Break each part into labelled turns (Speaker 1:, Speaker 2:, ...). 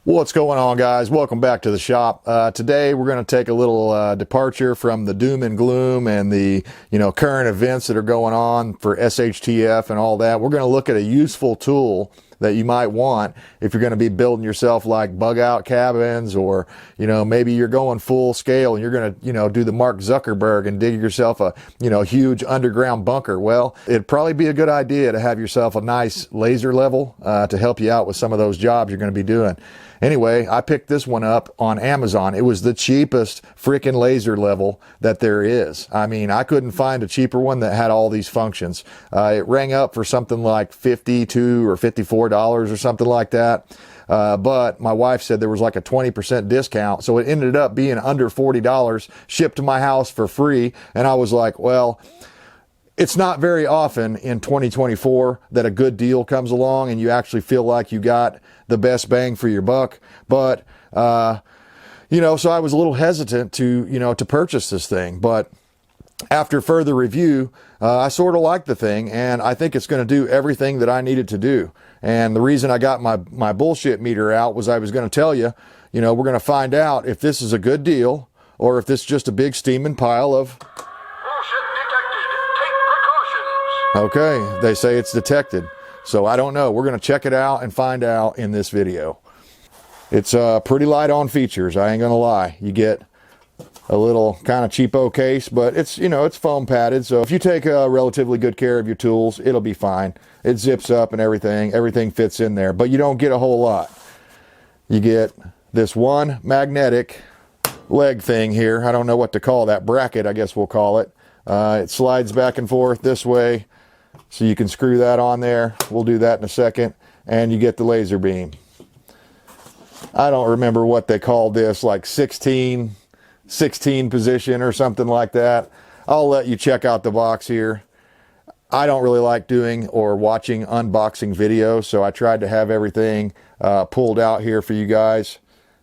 Speaker 1: What's going on, guys? Welcome back to the shop. Today we're going to take a little departure from the doom and gloom and the current events that are going on for SHTF and all that. We're going to look at a useful tool that you might want if you're going to be building yourself like bug out cabins, or maybe you're going full scale and you're going to do the Mark Zuckerberg and dig yourself a huge underground bunker. Well, it'd probably be a good idea to have yourself a nice laser level to help you out with some of those jobs you're going to be doing. Anyway, I picked this one up on Amazon. It was the cheapest freaking laser level that there is. I mean, I couldn't find a cheaper one that had all these functions. It rang up for something like $52 or $54 or something like that. But my wife said there was like a 20% discount. So it ended up being under $40, shipped to my house for free. And I was like, well, it's not very often in 2024 that a good deal comes along and you actually feel like you got the best bang for your buck. But, so I was a little hesitant to purchase this thing. But after further review, I sort of like the thing, and I think it's going to do everything that I needed to do. And the reason I got my bullshit meter out was I was going to tell you, we're going to find out if this is a good deal or if this is just a big steaming pile of... Okay, they say it's detected. So I don't know. We're going to check it out and find out in this video. It's pretty light on features, I ain't going to lie. You get a little kind of cheapo case, but it's, it's foam padded. So if you take relatively good care of your tools, it'll be fine. It zips up and everything. Everything fits in there, but you don't get a whole lot. You get this one magnetic leg thing here. I don't know what to call that. Bracket, I guess we'll call it. It slides back and forth this way, so you can screw that on there. We'll do that in a second. And you get the laser beam. I don't remember what they called this, like 16 position or something like that. I'll let you check out the box here. I don't really like doing or watching unboxing videos, so I tried to have everything pulled out here for you guys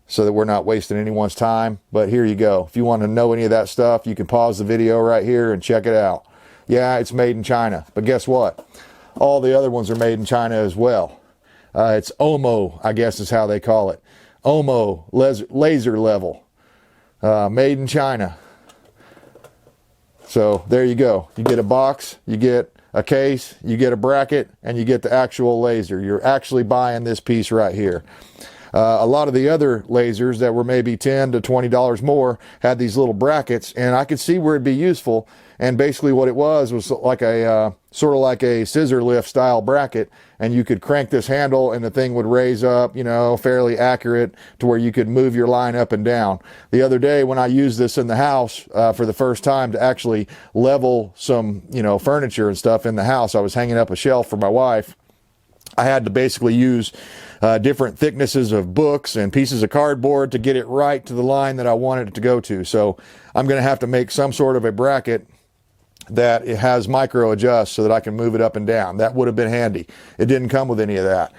Speaker 1: so that we're not wasting anyone's time. But here you go. If you want to know any of that stuff, you can pause the video right here and check it out. Yeah, it's made in China, but guess what? All the other ones are made in China as well. It's OMMO, I guess is how they call it. OMMO laser level, made in China. So there you go. You get a box, you get a case, you get a bracket, and you get the actual laser. You're actually buying this piece right here. A lot of the other lasers that were maybe $10 to $20 more had these little brackets, and I could see where it'd be useful. And basically what it was like a sort of like a scissor lift style bracket, and you could crank this handle and the thing would raise up, fairly accurate to where you could move your line up and down. The other day when I used this in the house for the first time to actually level some furniture and stuff in the house, I was hanging up a shelf for my wife. I had to basically use different thicknesses of books and pieces of cardboard to get it right to the line that I wanted it to go to. So I'm going to have to make some sort of a bracket that it has micro adjust so that I can move it up and down. That would have been handy. It didn't come with any of that.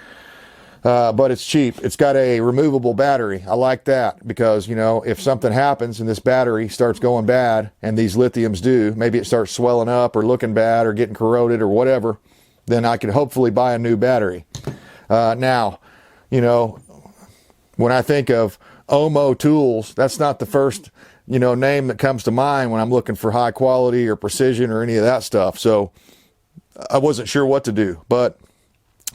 Speaker 1: But it's cheap. It's got a removable battery. I like that because, if something happens and this battery starts going bad, and these lithiums do, maybe it starts swelling up or looking bad or getting corroded or whatever, then I could hopefully buy a new battery. Now, when I think of OMMO tools, that's not the first name that comes to mind when I'm looking for high quality or precision or any of that stuff. So I wasn't sure what to do. But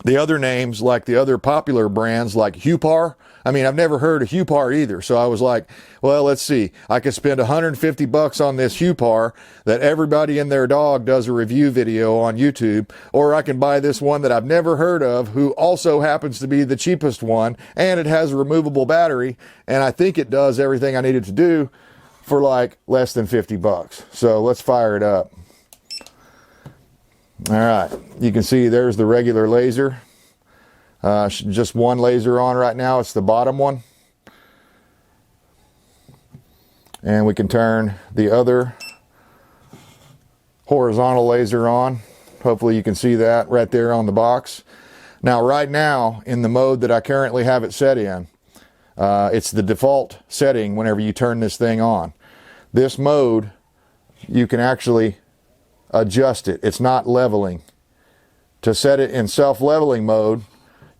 Speaker 1: the other names, like the other popular brands like Hupar, I mean, I've never heard of Hupar either. So I was like, well, let's see. I could spend $150 on this Hupar that everybody and their dog does a review video on YouTube, or I can buy this one that I've never heard of, who also happens to be the cheapest one, and it has a removable battery, and I think it does everything I needed to do for like less than $50. So let's fire it up. All right, you can see there's the regular laser. Just one laser on right now. It's the bottom one. And we can turn the other horizontal laser on. Hopefully you can see that right there on the box. Now, right now, in the mode that I currently have it set in, it's the default setting whenever you turn this thing on. This mode, you can actually adjust it. It's not leveling. To set it in self-leveling mode,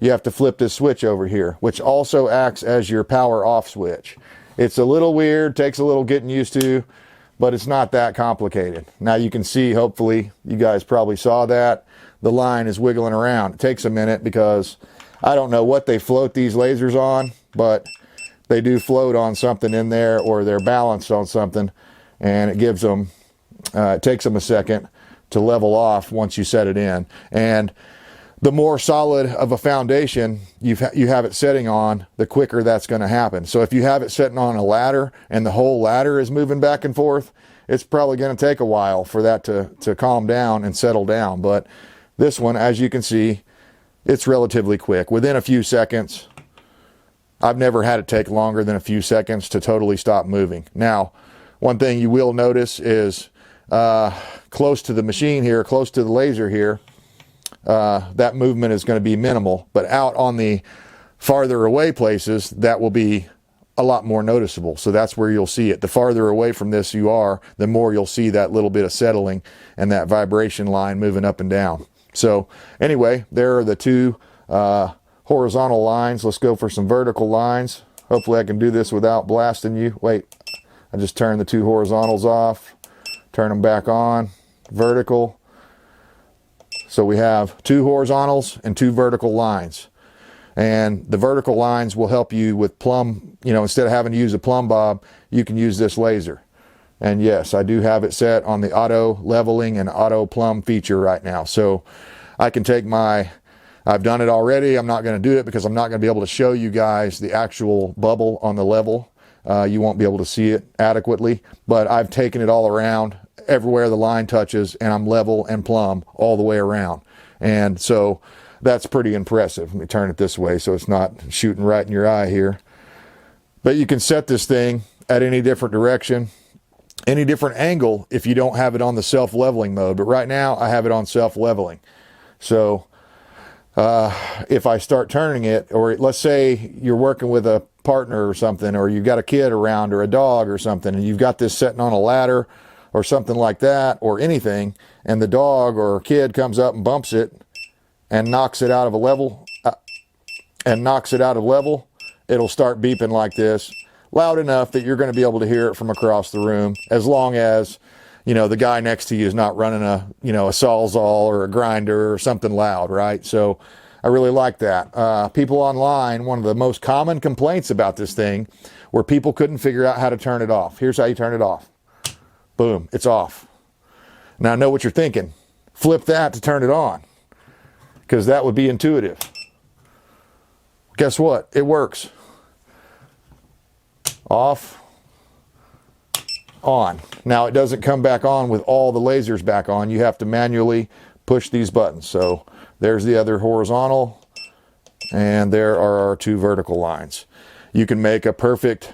Speaker 1: you have to flip this switch over here, which also acts as your power off switch. It's a little weird, takes a little getting used to, but it's not that complicated. Now you can see, hopefully, you guys probably saw that, the line is wiggling around. It takes a minute because I don't know what they float these lasers on, but they do float on something in there, or they're balanced on something, and it gives them, it takes them a second to level off once you set it in. And the more solid of a foundation you have it setting on, the quicker that's going to happen. So if you have it sitting on a ladder and the whole ladder is moving back and forth, it's probably going to take a while for that to calm down and settle down. But this one, as you can see, it's relatively quick. Within a few seconds, I've never had it take longer than a few seconds to totally stop moving. Now, one thing you will notice is close to the machine here, close to the laser here, that movement is going to be minimal, but out on the farther away places, that will be a lot more noticeable. So that's where you'll see it. The farther away from this you are, the more you'll see that little bit of settling and that vibration line moving up and down. So anyway, there are the two horizontal lines. Let's go for some vertical lines. Hopefully I can do this without blasting you. Wait, I just turned the two horizontals off, turn them back on, vertical. So we have two horizontals and two vertical lines. And the vertical lines will help you with plumb, instead of having to use a plumb bob, you can use this laser. And yes, I do have it set on the auto leveling and auto plumb feature right now. So I can take I've done it already. I'm not going to do it because I'm not going to be able to show you guys the actual bubble on the level. You won't be able to see it adequately, but I've taken it all around everywhere the line touches, and I'm level and plumb all the way around. And so that's pretty impressive. Let me turn it this way so it's not shooting right in your eye here. But you can set this thing at any different direction, any different angle if you don't have it on the self-leveling mode. But right now I have it on self-leveling. So if I start turning it, or let's say you're working with a partner or something, or you've got a kid around or a dog or something, and you've got this sitting on a ladder or something like that, or anything, and the dog or kid comes up and bumps it and knocks it out of a level, it'll start beeping like this, loud enough that you're going to be able to hear it from across the room, as long as the guy next to you is not running a Sawzall or a grinder or something loud, right? So I really like that. People online, one of the most common complaints about this thing were people couldn't figure out how to turn it off. Here's how you turn it off. Boom, it's off. Now I know what you're thinking. Flip that to turn it on, because that would be intuitive. Guess what? It works. Off, on. Now it doesn't come back on with all the lasers back on. You have to manually push these buttons. So there's the other horizontal, and there are our two vertical lines. You can make a perfect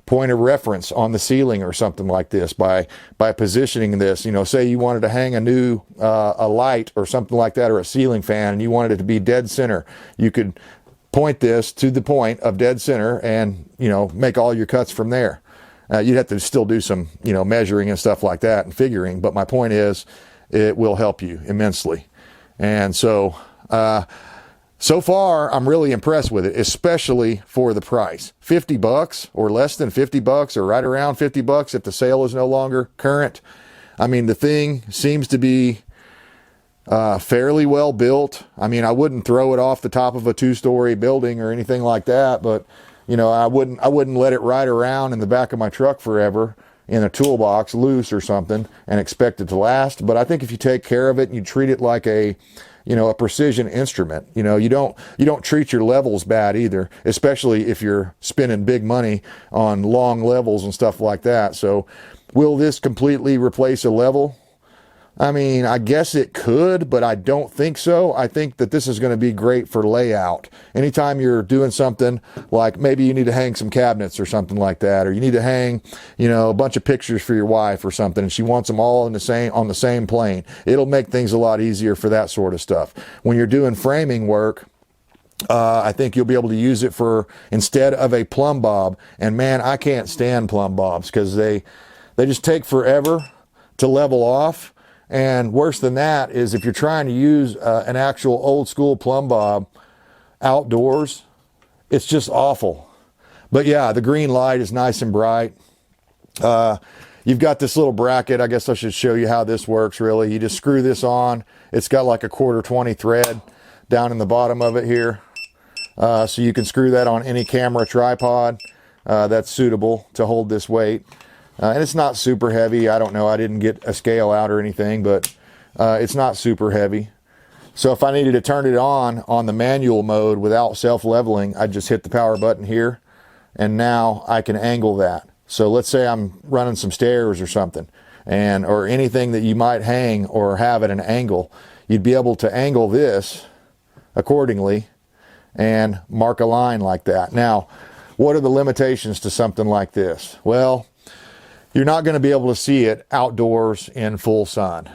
Speaker 1: point of reference on the ceiling or something like this by positioning this. Say you wanted to hang a new a light or something like that, or a ceiling fan, and you wanted it to be dead center. You could point this to the point of dead center and make all your cuts from there. You'd have to still do some measuring and stuff like that and figuring, but my point is it will help you immensely. And so so far I'm really impressed with it, especially for the price. $50 or less than $50, or right around $50 if the sale is no longer current. I mean, the thing seems to be fairly well built. I mean, I wouldn't throw it off the top of a 2-story building or anything like that, but I wouldn't let it ride around in the back of my truck forever in a toolbox loose or something and expect it to last. But I think if you take care of it and you treat it like a precision instrument, you don't treat your levels bad either, especially if you're spending big money on long levels and stuff like that. So will this completely replace a level? I mean, I guess it could, but I don't think so. I think that this is going to be great for layout. Anytime you're doing something like maybe you need to hang some cabinets or something like that, or you need to hang, a bunch of pictures for your wife or something, and she wants them all on the same plane. It'll make things a lot easier for that sort of stuff. When you're doing framing work, I think you'll be able to use it for instead of a plumb bob. And man, I can't stand plumb bobs because they just take forever to level off. And worse than that is if you're trying to use an actual old school plumb bob, outdoors, it's just awful. But yeah, the green light is nice and bright. You've got this little bracket. I guess I should show you how this works really. You just screw this on. It's got like a 1/4 thread down in the bottom of it here. So you can screw that on any camera tripod that's suitable to hold this weight. And it's not super heavy. I don't know. I didn't get a scale out or anything, but it's not super heavy. So if I needed to turn it on the manual mode without self-leveling, I'd just hit the power button here. And now I can angle that. So let's say I'm running some stairs or something, or anything that you might hang or have at an angle. You'd be able to angle this accordingly and mark a line like that. Now, what are the limitations to something like this? Well, you're not going to be able to see it outdoors in full sun.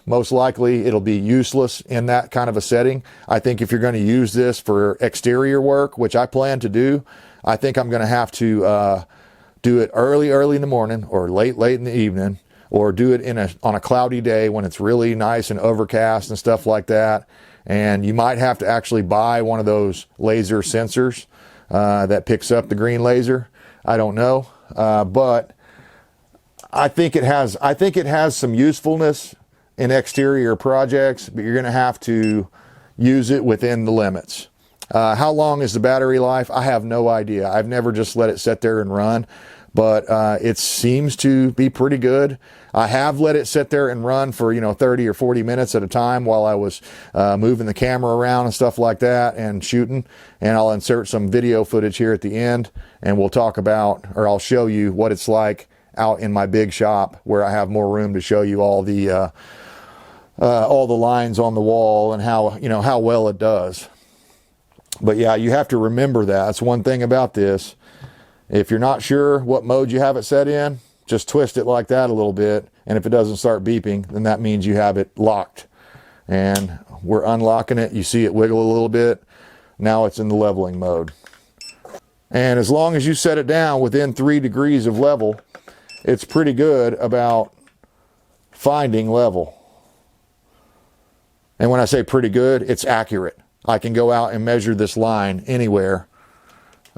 Speaker 1: Most likely it'll be useless in that kind of a setting. I think if you're going to use this for exterior work, which I plan to do, I think I'm going to have to do it early in the morning or late in the evening, or do it on a cloudy day when it's really nice and overcast and stuff like that. And you might have to actually buy one of those laser sensors that picks up the green laser. I don't know, but I think it has some usefulness in exterior projects, but you're going to have to use it within the limits. How long is the battery life? I have no idea. I've never just let it sit there and run, but it seems to be pretty good. I have let it sit there and run for 30 or 40 minutes at a time while I was moving the camera around and stuff like that and shooting. And I'll insert some video footage here at the end, and we'll talk about, or I'll show you what it's like out in my big shop where I have more room to show you all the lines on the wall and how well it does. But yeah, you have to remember that. That's one thing about this. If you're not sure what mode you have it set in, just twist it like that a little bit. And if it doesn't start beeping, then that means you have it locked. And we're unlocking it. You see it wiggle a little bit. Now it's in the leveling mode. And as long as you set it down within 3 degrees of level, it's pretty good about finding level. And when I say pretty good, it's accurate. I can go out and measure this line anywhere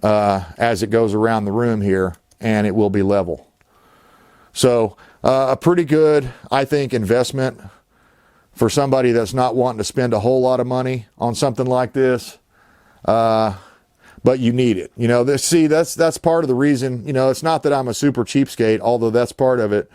Speaker 1: as it goes around the room here, and it will be level. So a pretty good, I think, investment for somebody that's not wanting to spend a whole lot of money on something like this. But you need it. That's part of the reason. It's not that I'm a super cheapskate, although that's part of it.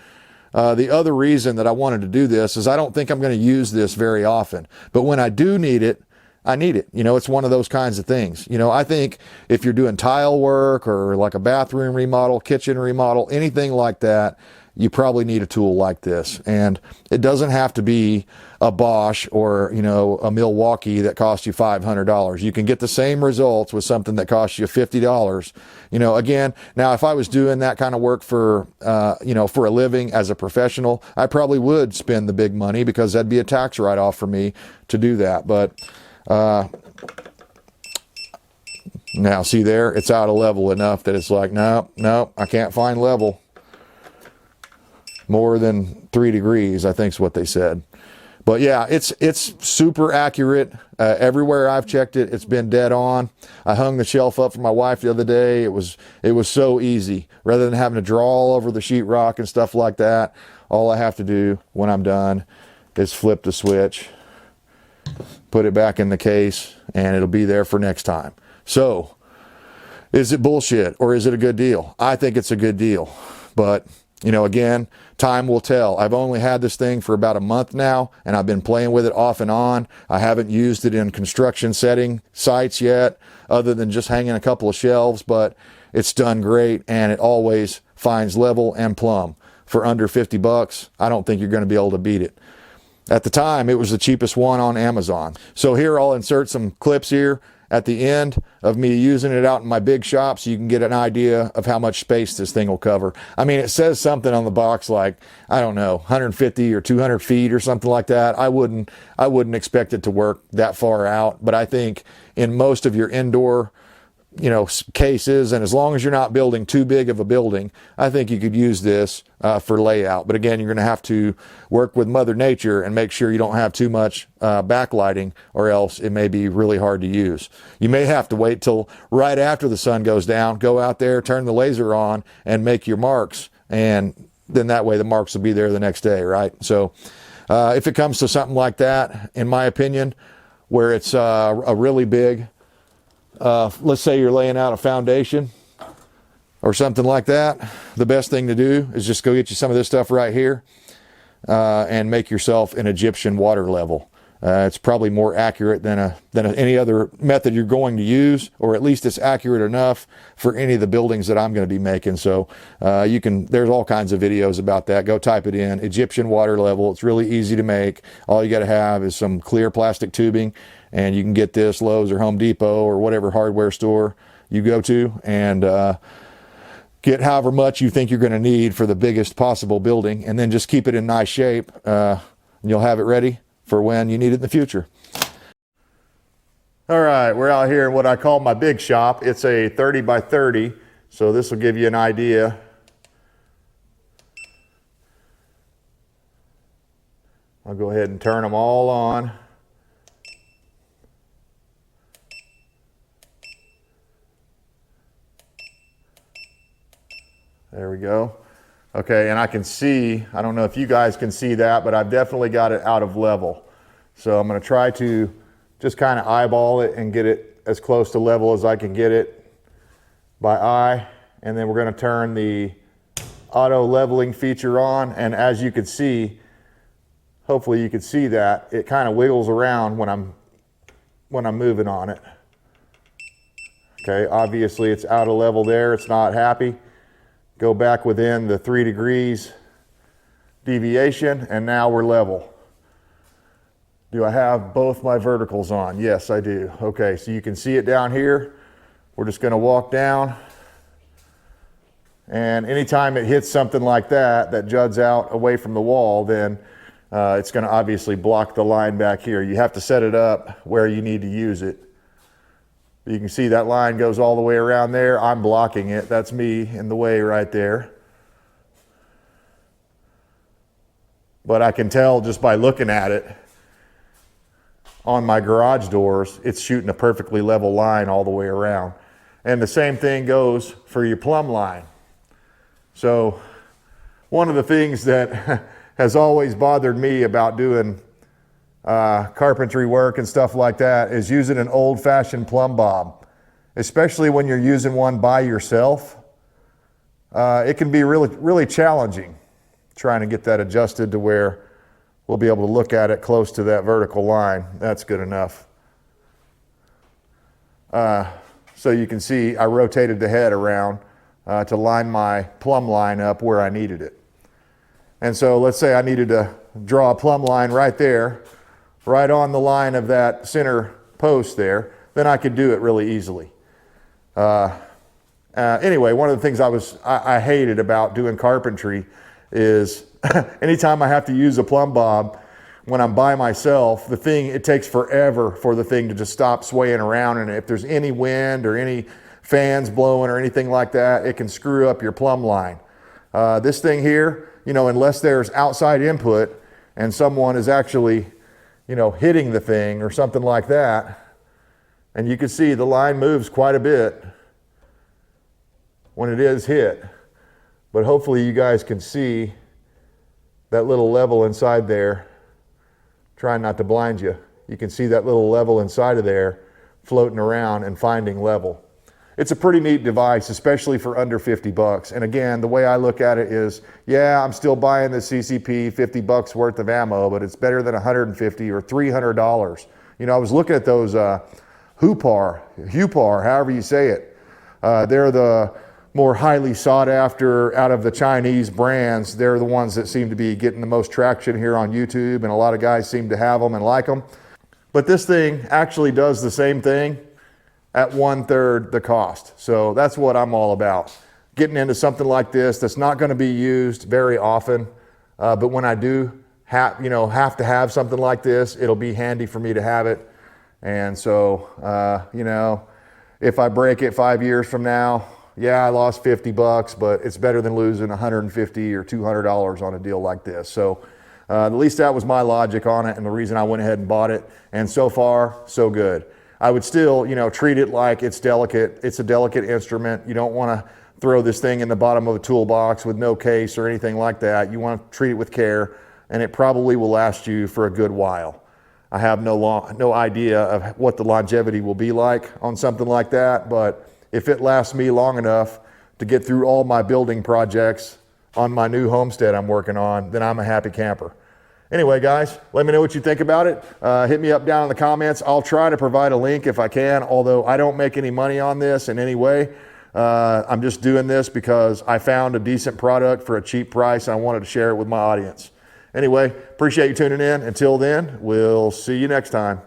Speaker 1: The other reason that I wanted to do this is I don't think I'm going to use this very often. But when I do need it, I need it. It's one of those kinds of things. I think if you're doing tile work or like a bathroom remodel, kitchen remodel, anything like that, you probably need a tool like this. And it doesn't have to be a Bosch or, a Milwaukee that costs you $500. You can get the same results with something that costs you $50. Again, now if I was doing that kind of work for a living as a professional, I probably would spend the big money because that'd be a tax write-off for me to do that. But now see there, it's out of level enough that it's like, no, I can't find level. More than 3 degrees, I think is what they said. But yeah, it's super accurate. Everywhere I've checked it, it's been dead on. I hung the shelf up for my wife the other day. It was so easy. Rather than having to draw all over the sheetrock and stuff like that, all I have to do when I'm done is flip the switch, put it back in the case, and it'll be there for next time. So, is it bullshit or is it a good deal? I think it's a good deal. But, again, time will tell. I've only had this thing for about a month now, and I've been playing with it off and on. I haven't used it in construction setting sites yet, other than just hanging a couple of shelves, but it's done great, and it always finds level and plumb. For under $50, I don't think you're going to be able to beat it. At the time, it was the cheapest one on Amazon. So here, I'll insert some clips here at the end of me using it out in my big shop so you can get an idea of how much space this thing will cover. I mean, it says something on the box like, I don't know, 150 or 200 feet or something like that. I wouldn't expect it to work that far out, but I think in most of your indoor cases, and as long as you're not building too big of a building, I think you could use this for layout. But again, you're going to have to work with Mother Nature and make sure you don't have too much backlighting, or else it may be really hard to use. You may have to wait till right after the sun goes down, go out there, turn the laser on, and make your marks, and then that way the marks will be there the next day, right? So if it comes to something like that, in my opinion, where it's a really big, let's say you're laying out a foundation or something like that, the best thing to do is just go get you some of this stuff right here and make yourself an Egyptian water level. It's probably more accurate than any other method you're going to use, or at least it's accurate enough for any of the buildings that I'm going to be making. So there's all kinds of videos about that. Go type it in, Egyptian water level. It's really easy to make. All you got to have is some clear plastic tubing, and you can get this Lowe's or Home Depot or whatever hardware store you go to, and get however much you think you're going to need for the biggest possible building, and then just keep it in nice shape, and you'll have it ready for when you need it in the future. All right, we're out here in what I call my big shop. It's a 30 by 30, so this will give you an idea. I'll go ahead and turn them all on. There we go. Okay, and I can see, I don't know if you guys can see that, but I've definitely got it out of level. So I'm going to try to just kind of eyeball it and get it as close to level as I can get it by eye. And then we're going to turn the auto leveling feature on. And as you can see, hopefully you can see that, it kind of wiggles around when I'm moving on it. Okay, obviously it's out of level there, it's not happy. Go back within the 3 degrees deviation, and now we're level. Do I have both my verticals on? Yes, I do. Okay, so you can see it down here. We're just going to walk down, and anytime it hits something like that juts out away from the wall, then it's going to obviously block the line back here. You have to set it up where you need to use it. You can see that line goes all the way around there. I'm blocking it. That's me in the way right there. But I can tell just by looking at it on my garage doors, it's shooting a perfectly level line all the way around. And the same thing goes for your plumb line. So one of the things that has always bothered me about doing carpentry work and stuff like that is using an old-fashioned plumb bob, especially when you're using one by yourself. It can be really challenging trying to get that adjusted to where we'll be able to look at it close to that vertical line. That's good enough. So you can see I rotated the head around to line my plumb line up where I needed it. And so let's say I needed to draw a plumb line right there, right on the line of that center post there, then I could do it really easily. Anyway, one of the things I hated about doing carpentry is anytime I have to use a plumb bob when I'm by myself, it takes forever for the thing to just stop swaying around, and if there's any wind or any fans blowing or anything like that, it can screw up your plumb line. This thing here, unless there's outside input and someone is actually hitting the thing or something like that, and you can see the line moves quite a bit when it is hit. But hopefully you guys can see that little level inside there. Trying not to blind you. You can see that little level inside of there floating around and finding level. It's a pretty neat device, especially for under 50 bucks. And again, the way I look at it is, yeah, I'm still buying the CCP 50 bucks worth of ammo, but it's better than 150 or $300. I was looking at those Hupar, however you say it. They're the more highly sought after out of the Chinese brands. They're the ones that seem to be getting the most traction here on YouTube, and a lot of guys seem to have them and like them. But this thing actually does the same thing at 1/3 the cost. So that's what I'm all about. Getting into something like this that's not going to be used very often, but when I do have to have something like this, it'll be handy for me to have it. And so, if I break it 5 years from now, yeah, I lost 50 bucks, but it's better than losing 150 or $200 on a deal like this. So at least that was my logic on it and the reason I went ahead and bought it. And so far, so good. I would still, treat it like it's delicate. It's a delicate instrument. You don't want to throw this thing in the bottom of a toolbox with no case or anything like that. You want to treat it with care, and it probably will last you for a good while. I have no idea of what the longevity will be like on something like that, but if it lasts me long enough to get through all my building projects on my new homestead I'm working on, then I'm a happy camper. Anyway, guys, let me know what you think about it. Hit me up down in the comments. I'll try to provide a link if I can, although I don't make any money on this in any way. I'm just doing this because I found a decent product for a cheap price and I wanted to share it with my audience. Anyway, appreciate you tuning in. Until then, we'll see you next time.